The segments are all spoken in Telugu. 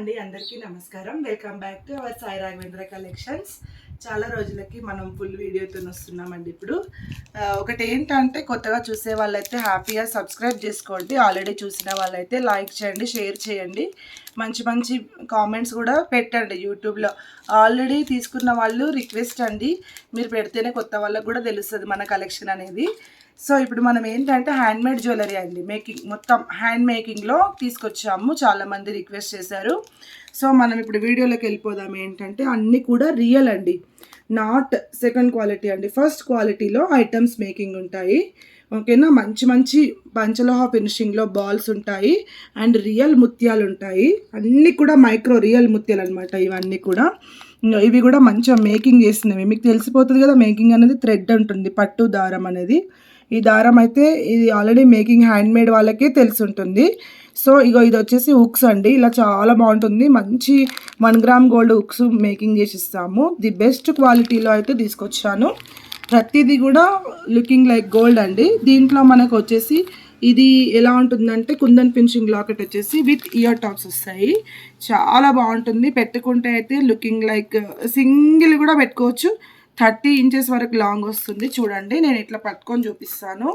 అండి, అందరికీ నమస్కారం. Welcome back to our Sai Raghavendra collections. చాలా రోజులకి మనం ఫుల్ వీడియోతో వస్తున్నామండి. ఇప్పుడు ఒకటి ఏంటంటే, కొత్తగా చూసే వాళ్ళైతే హ్యాపీగా సబ్స్క్రైబ్ చేసుకోండి. ఆల్రెడీ చూసిన వాళ్ళైతే లైక్ చేయండి, షేర్ చేయండి, మంచి మంచి కామెంట్స్ కూడా పెట్టండి. యూట్యూబ్లో ఆల్రెడీ తీసుకున్న వాళ్ళు రిక్వెస్ట్ అండి, మీరు పెడితేనే కొత్త వాళ్ళకు కూడా తెలుస్తుంది మన కలెక్షన్ అనేది. సో ఇప్పుడు మనం ఏంటంటే హ్యాండ్మేడ్ జ్యువెలరీ అండి, మేకింగ్ మొత్తం హ్యాండ్ మేకింగ్లో తీసుకొచ్చాము. చాలామంది రిక్వెస్ట్ చేశారు. సో మనం ఇప్పుడు వీడియోలోకి వెళ్ళిపోదాం. ఏంటంటే అన్నీ కూడా రియల్ అండి, నాట్ సెకండ్ క్వాలిటీ అండి. ఫస్ట్ క్వాలిటీలో ఐటమ్స్ మేకింగ్ ఉంటాయి. ఓకేనా, మంచి మంచి పంచలోహ ఫినిషింగ్లో బాల్స్ ఉంటాయి అండ్ రియల్ ముత్యాలు ఉంటాయి. అన్నీ కూడా మైక్రో రియల్ ముత్యాలు అనమాట. ఇవన్నీ కూడా ఇవి కూడా మంచిగా మేకింగ్ చేసినవి. మీకు తెలిసిపోతుంది కదా, మేకింగ్ అనేది థ్రెడ్ ఉంటుంది, పట్టు దారం అనేది. ఈ దారం అయితే ఇది ఆల్రెడీ మేకింగ్ హ్యాండ్మేడ్ వాళ్ళకే తెలిసి ఉంటుంది. సో ఇగో ఇది వచ్చేసి హుక్స్ అండి, ఇలా చాలా బాగుంటుంది. మంచి 1 గ్రామ్ గోల్డ్ హుక్స్ మేకింగ్ చేసి ఇస్తాము. ది బెస్ట్ క్వాలిటీలో అయితే తీసుకొచ్చాను. ప్రతిదీ కూడా లుకింగ్ లైక్ గోల్డ్ అండి. దీంట్లో మనకు వచ్చేసి ఇది ఎలా ఉంటుందంటే, కుందన్ ఫినిషింగ్ లాకెట్ వచ్చేసి విత్ ఇయర్ టాప్స్ వస్తాయి. చాలా బాగుంటుంది. పెట్టుకుంటే అయితే లుకింగ్ లైక్ సింగిల్ కూడా పెట్టుకోవచ్చు. 30 ఇంచెస్ వరకు లాంగ్ వస్తుంది. చూడండి, నేను ఇట్లా పట్టుకొని చూపిస్తాను.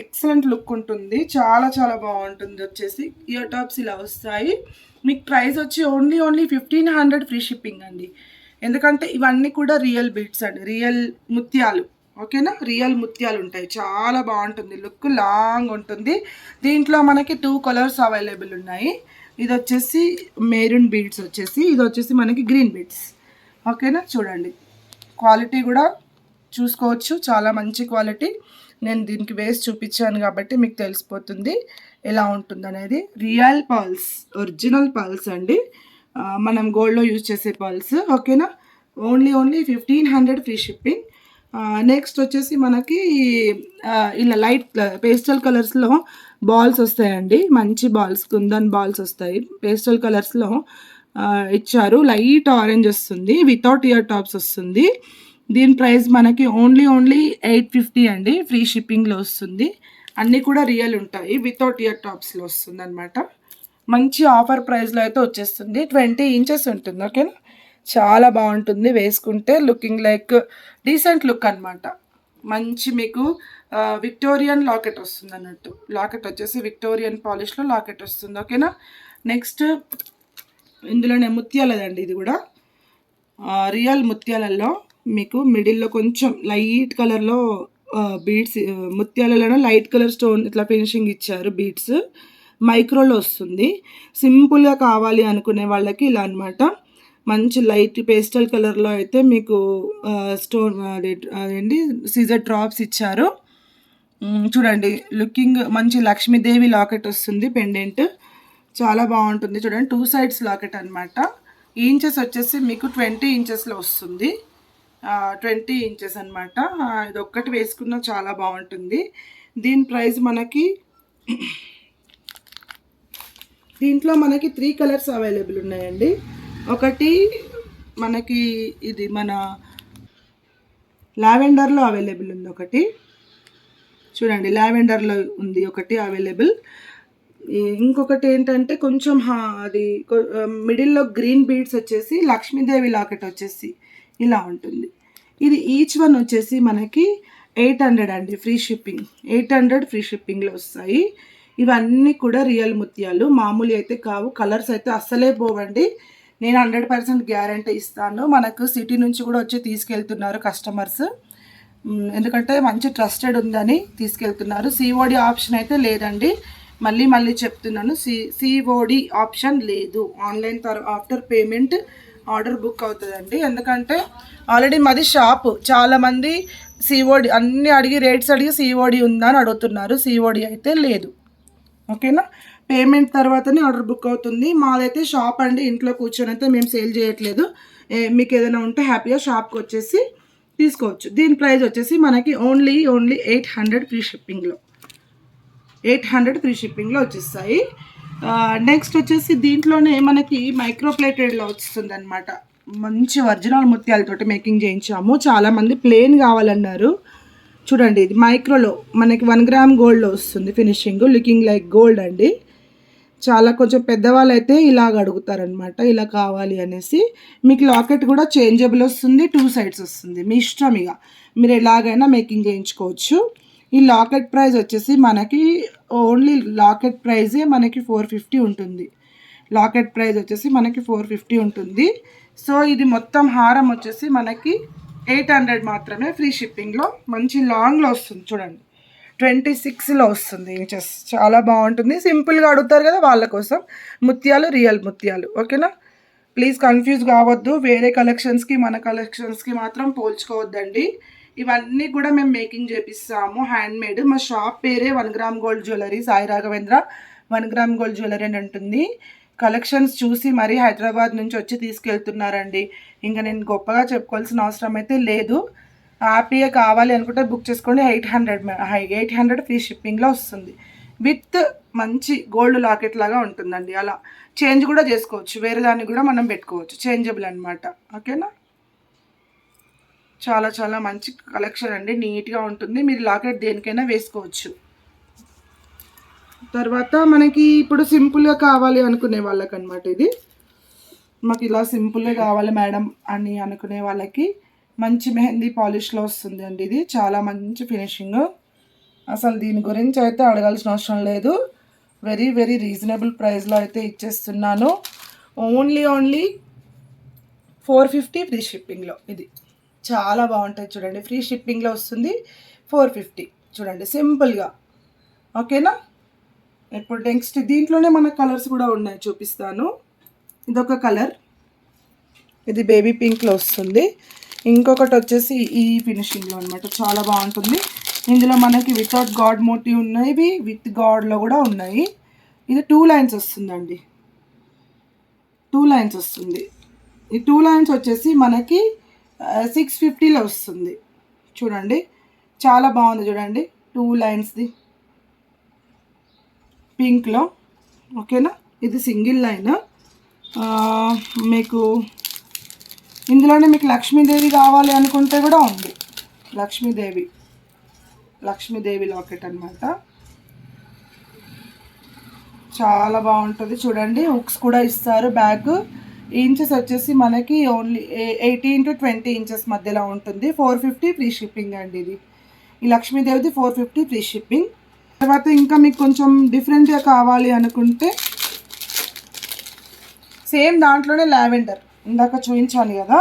ఎక్సలెంట్ లుక్ ఉంటుంది, చాలా చాలా బాగుంటుంది. వచ్చేసి ఇయర్ టాప్స్ ఇలా వస్తాయి. మీకు ప్రైస్ వచ్చి ఓన్లీ 1500 ఫ్రీ షిప్పింగ్ అండి. ఎందుకంటే ఇవన్నీ కూడా రియల్ బీడ్స్ అండి, రియల్ ముత్యాలు. ఓకేనా, రియల్ ముత్యాలు ఉంటాయి. చాలా బాగుంటుంది, లుక్ లాంగ్ ఉంటుంది. దీంట్లో మనకి 2 కలర్స్ అవైలబుల్ ఉన్నాయి. ఇది వచ్చేసి మెరూన్ బీడ్స్ వచ్చేసి, ఇది వచ్చేసి మనకి గ్రీన్ బీడ్స్. ఓకేనా, చూడండి క్వాలిటీ కూడా చూసుకోవచ్చు, చాలా మంచి క్వాలిటీ. నేను దీనికి వేసి చూపించాను కాబట్టి మీకు తెలిసిపోతుంది ఎలా ఉంటుంది అనేది. రియల్ పర్ల్స్, ఒరిజినల్ పర్ల్స్ అండి, మనం గోల్డ్లో యూజ్ చేసే పర్ల్స్. ఓకేనా, ఓన్లీ 1500 ఫ్రీ షిప్పింగ్. నెక్స్ట్ వచ్చేసి మనకి ఇలా లైట్ పేస్టల్ కలర్స్లో బాల్స్ వస్తాయండి. మంచి బాల్స్, కుందన్ బాల్స్ వస్తాయి. పేస్టల్ కలర్స్లో ఇచ్చారు. లైట్ ఆరెంజ్ వస్తుంది, వితౌట్ ఇయర్ టాప్స్ వస్తుంది. దీని ప్రైస్ మనకి ఓన్లీ 850 అండి, ఫ్రీ షిప్పింగ్లో వస్తుంది. అన్నీ కూడా రియల్ ఉంటాయి, వితౌట్ ఇయర్ టాప్స్లో వస్తుంది అనమాట. మంచి ఆఫర్ ప్రైస్లో అయితే వచ్చేస్తుంది. 20 ఇంచెస్ ఉంటుంది. ఓకేనా, చాలా బాగుంటుంది. వేసుకుంటే లుకింగ్ లైక్ డీసెంట్ లుక్ అనమాట. మంచి మీకు విక్టోరియన్ లాకెట్ వస్తుంది అన్నట్టు. లాకెట్ వచ్చేసి విక్టోరియన్ పాలిష్లో లాకెట్ వస్తుంది. ఓకేనా, నెక్స్ట్ ఇందులోనే ముత్యాలదండి. ఇది కూడా రియల్ ముత్యాలలో మీకు మిడిల్లో కొంచెం లైట్ కలర్లో బీడ్స్, ముత్యాలలో లైట్ కలర్ స్టోన్ ఇట్లా ఫినిషింగ్ ఇచ్చారు. బీడ్స్ మైక్రోలో వస్తుంది. సింపుల్గా కావాలి అనుకునే వాళ్ళకి ఇలా అనమాట. మంచి లైట్ పేస్టల్ కలర్లో అయితే మీకు స్టోన్ అదేంటి సీజర్ డ్రాప్స్ ఇచ్చారు. చూడండి, లుకింగ్ మంచి లక్ష్మీదేవి లాకెట్ వస్తుంది, పెండెంట్ చాలా బాగుంటుంది. చూడండి, 2 సైడ్స్ లాకెట్ అనమాట. ఇంచెస్ వచ్చేసి మీకు 20 ఇంచెస్లో వస్తుంది. 20 ఇంచెస్ అనమాట. ఇది ఒక్కటి వేసుకున్నా చాలా బాగుంటుంది. దీని ప్రైస్ మనకి దీంట్లో మనకి 3 కలర్స్ అవైలబుల్ ఉన్నాయండి. ఒకటి మనకి ఇది మన లావెండర్లో అవైలబుల్ ఉంది. ఒకటి చూడండి, లావెండర్లో ఉంది ఒకటి అవైలబుల్. ఇంకొకటి ఏంటంటే కొంచెం అది మిడిల్లో గ్రీన్ బీడ్స్ వచ్చేసి లక్ష్మీదేవి లాకెట్ వచ్చేసి ఇలా ఉంటుంది. ఇది ఈచ్ వన్ వచ్చేసి మనకి 800 అండి, ఫ్రీ షిప్పింగ్. 800 ఫ్రీ షిప్పింగ్లో వస్తాయి. ఇవన్నీ కూడా రియల్ ముత్యాలు, మామూలు అయితే కావు. కలర్స్ అయితే అస్సలే పోవండి, నేను 100% గ్యారంటీ ఇస్తాను. మనకు సిటీ నుంచి కూడా వచ్చి తీసుకెళ్తున్నారు కస్టమర్స్, ఎందుకంటే మంచి ట్రస్టెడ్ ఉందని తీసుకెళ్తున్నారు. సిఓడి ఆప్షన్ అయితే లేదండి, మళ్ళీ చెప్తున్నాను. సిఓడి ఆప్షన్ లేదు. Online after payment order book అవుతుందండి. ఎందుకంటే ఆల్రెడీ మాది షాపు, చాలామంది సిఓడి అన్నీ అడిగి రేట్స్ అడిగి సిఓడి ఉందా అని అడుగుతున్నారు. సిఓడి అయితే లేదు. ఓకేనా, పేమెంట్ తర్వాతనే ఆర్డర్ బుక్ అవుతుంది. మాదైతే షాప్ అండి, ఇంట్లో కూర్చొని అయితే మేము సేల్ చేయట్లేదు. మీకు ఏదైనా ఉంటే హ్యాపీగా షాప్కి వచ్చేసి తీసుకోవచ్చు. దీని ప్రైస్ వచ్చేసి మనకి ఓన్లీ 800 ఫ్రీ షిప్పింగ్లో 800 ఫ్రీ షిప్పింగ్లో వచ్చేస్తాయి. నెక్స్ట్ వచ్చేసి దీంట్లోనే మనకి మైక్రో ప్లేటెడ్లో వస్తుంది అనమాట. మంచి ఒరిజినల్ ముత్యాలతోటి మేకింగ్ చేయించాము. చాలామంది ప్లెయిన్ కావాలన్నారు. చూడండి, ఇది మైక్రోలో మనకి 1 గ్రామ్ గోల్డ్లో వస్తుంది ఫినిషింగ్, లుకింగ్ లైక్ గోల్డ్ అండి. చాలా కొంచెం పెద్దవాళ్ళు అయితే ఇలాగ అడుగుతారనమాట, ఇలా కావాలి అనేసి. మీకు లాకెట్ కూడా చేంజబుల్ వస్తుంది, 2 సైడ్స్ వస్తుంది, మీ ఇష్టం. ఇక మీరు ఎలాగైనా మేకింగ్ చేయించుకోవచ్చు. ఈ లాకెట్ ప్రైస్ వచ్చేసి మనకి ఓన్లీ లాకెట్ ప్రైజే మనకి 450 ఉంటుంది. లాకెట్ ప్రైస్ వచ్చేసి మనకి 450 ఉంటుంది. సో ఇది మొత్తం హారం వచ్చేసి మనకి 800 మాత్రమే, ఫ్రీ షిప్పింగ్లో. మంచి లాంగ్లో వస్తుంది చూడండి, 26లో వస్తుంది ఇంచెస్. చాలా బాగుంటుంది. సింపుల్గా అడుగుతారు కదా వాళ్ళ కోసం. ముత్యాలు రియల్ ముత్యాలు, ఓకేనా. ప్లీజ్ కన్ఫ్యూజ్ కావద్దు, వేరే కలెక్షన్స్కి మన కలెక్షన్స్కి మాత్రం పోల్చుకోవద్దండి. ఇవన్నీ కూడా మేము మేకింగ్ చేపిస్తాము, హ్యాండ్మేడ్. మా షాప్ పేరే 1 gram gold jewellery, Sai Raghavendra 1 gram gold jewellery అని ఉంటుంది. కలెక్షన్స్ చూసి మరీ హైదరాబాద్ నుంచి వచ్చి తీసుకెళ్తున్నారండి. ఇంకా నేను గొప్పగా చెప్పుకోవాల్సిన అవసరం అయితే లేదు. హ్యాపీగా కావాలి అనుకుంటే బుక్ చేసుకోండి. 800 ఫ్రీ షిప్పింగ్లో వస్తుంది, విత్ మంచి గోల్డ్ లాకెట్ లాగా ఉంటుందండి. అలా చేంజ్ కూడా చేసుకోవచ్చు, వేరే దాన్ని కూడా మనం పెట్టుకోవచ్చు, చేంజబుల్ అనమాట, ఓకేనా. చాలా చాలా మంచి కలెక్షన్ అండి, నీట్గా ఉంటుంది. మీరు లాకెట్ దేనికైనా వేసుకోవచ్చు. తర్వాత మనకి ఇప్పుడు సింపుల్గా కావాలి అనుకునే వాళ్ళకనమాట ఇది. మాకు ఇలా సింపుల్గా కావాలి మేడం అని అనుకునే వాళ్ళకి మంచి మెహందీ పాలిష్లో వస్తుంది అండి. ఇది చాలా మంచి ఫినిషింగ్. అసలు దీని గురించి అయితే అడగాల్సిన అవసరం లేదు. వెరీ వెరీ రీజనబుల్ ప్రైస్లో అయితే ఇచ్చేస్తున్నాను. ఓన్లీ 450 ఫ్రీ షిప్పింగ్లో. ఇది చాలా బాగుంటుంది చూడండి, ఫ్రీ షిప్పింగ్లో వస్తుంది, 450. చూడండి సింపుల్గా, ఓకేనా. ఇప్పుడు నెక్స్ట్ దీంట్లోనే మన కలర్స్ కూడా ఉన్నాయి, చూపిస్తాను. ఇదొక కలర్, ఇది బేబీ పింక్లో వస్తుంది. ఇంకొకటి వచ్చేసి ఈ ఫినిషింగ్లో అనమాట, చాలా బాగుంటుంది. ఇందులో మనకి వితౌట్ గాడ్ మోటివ్ ఉన్నాయి, విత్ గాడ్లో కూడా ఉన్నాయి. ఇది 2 లైన్స్ వస్తుందండి, 2 లైన్స్ వస్తుంది. ఈ 2 లైన్స్ వచ్చేసి మనకి 650లో వస్తుంది. చూడండి చాలా బాగుంది, చూడండి 2 లైన్స్ది పింక్లో, ఓకేనా. ఇది సింగిల్ లైన్. మీకు ఇందులోనే మీకు లక్ష్మీదేవి కావాలి అనుకుంటే కూడా ఉంది, లక్ష్మీదేవి లాకెట్ అనమాట. చాలా బాగుంటుంది చూడండి. హుక్స్ కూడా ఇస్తారు. బ్యాగ్ ఇంచెస్ వచ్చేసి మనకి ఓన్లీ 18 to 20 ఇంచెస్ మధ్యలో ఉంటుంది. 450 ఫ్రీ షిప్పింగ్ అండి. ఇది ఈ లక్ష్మీదేవిది 450 ఫ్రీ షిప్పింగ్. తర్వాత ఇంకా మీకు కొంచెం డిఫరెంట్గా కావాలి అనుకుంటే సేమ్ దాంట్లోనే లావెండర్, ఇందాక చూపించాను కదా,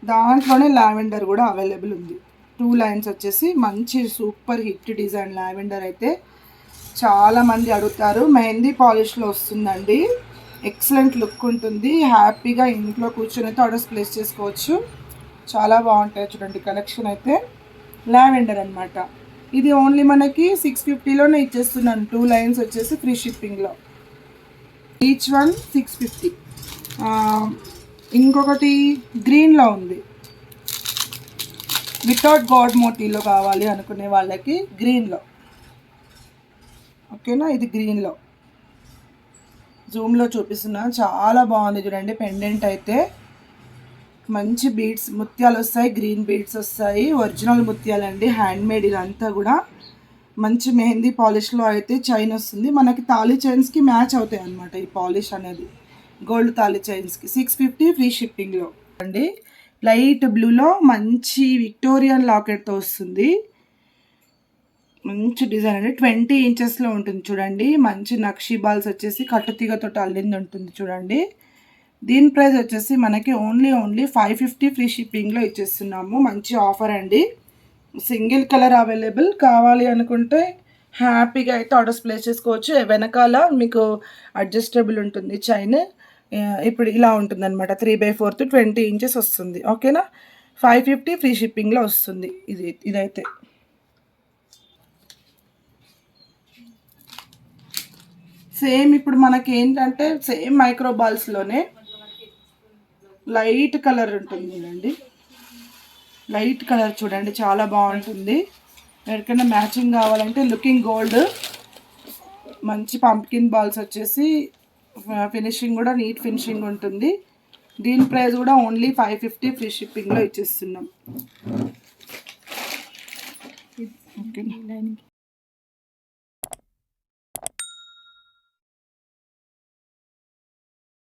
దాంట్లోనే లావెండర్ కూడా అవైలబుల్ ఉంది. 2 లైన్స్ వచ్చేసి మంచి సూపర్ హిట్ డిజైన్. లావెండర్ అయితే చాలామంది అడుగుతారు. మెహందీ పాలిష్లో వస్తుందండి, ఎక్సలెంట్ లుక్ ఉంటుంది. హ్యాపీగా ఇంట్లో కూర్చొని అయితే ఆర్డర్స్ ప్లేస్ చేసుకోవచ్చు. చాలా బాగుంటాయి చూడండి కలెక్షన్ అయితే. లావెండర్ అనమాట. ఇది ఓన్లీ మనకి 650లోనే ఇచ్చేస్తున్నాను. 2 లైన్స్ వచ్చేసి ఫ్రీ షిప్పింగ్లో, ఈచ్ వన్ 650. ఇంకొకటి గ్రీన్లో ఉంది, వితౌట్ గాడ్ మోటివ్లో కావాలి అనుకునే వాళ్ళకి గ్రీన్లో, ఓకేనా. ఇది గ్రీన్లో జూమ్లో చూపిస్తున్నా, చాలా బాగుంది చూడండి. పెండెంట్ అయితే మంచి బీడ్స్, ముత్యాలు వస్తాయి, గ్రీన్ బీడ్స్ వస్తాయి, ఒరిజినల్ ముత్యాలండి, హ్యాండ్మేడ్. ఇదంతా కూడా మంచి మెహందీ పాలిష్లో అయితే చైన్ వస్తుంది. మనకి తాళీ చైన్స్కి మ్యాచ్ అవుతాయి అన్నమాట ఈ పాలిష్ అనేది, గోల్డ్ తాళీ చైన్స్కి. 650 ఫ్రీ షిప్పింగ్లో అండి. లైట్ బ్లూలో మంచి విక్టోరియన్ లాకెట్తో వస్తుంది. మంచి డిజైన్ అండి, 20 ఇంచెస్లో ఉంటుంది చూడండి. మంచి నక్షీ బాల్స్ వచ్చేసి కట్టుతీగతో అల్లింది ఉంటుంది చూడండి. దీని ప్రైస్ వచ్చేసి మనకి ఓన్లీ 550 ఫ్రీ షిప్పింగ్లో ఇచ్చేస్తున్నాము. మంచి ఆఫర్ అండి. Single colour available. కావాలి అనుకుంటే హ్యాపీగా అయితే ఆర్డర్స్ ప్లేస్ చేసుకోవచ్చు. వెనకాల మీకు అడ్జస్టబుల్ ఉంటుంది చైన్. ఇప్పుడు ఇలా ఉంటుంది అనమాట, 3/4 20 ఇంచెస్ వస్తుంది, ఓకేనా. 550 ఫ్రీ షిప్పింగ్లో వస్తుంది. ఇదైతే సేమ్ ఇప్పుడు మనకి ఏంటంటే సేమ్ మైక్రో బాల్స్లోనే లైట్ కలర్ ఉంటుంది అండి. లైట్ కలర్ చూడండి, చాలా బాగుంటుంది. ఎవరికైనా మ్యాచింగ్ కావాలంటే లుకింగ్ గోల్డ్, మంచి పంప్కిన్ బాల్స్ వచ్చేసి ఫినిషింగ్ కూడా నీట్ ఫినిషింగ్ ఉంటుంది. దీని ప్రైస్ కూడా ఓన్లీ 550 ఫ్రీ షిప్పింగ్లో ఇచ్చేస్తున్నాం, ఓకే.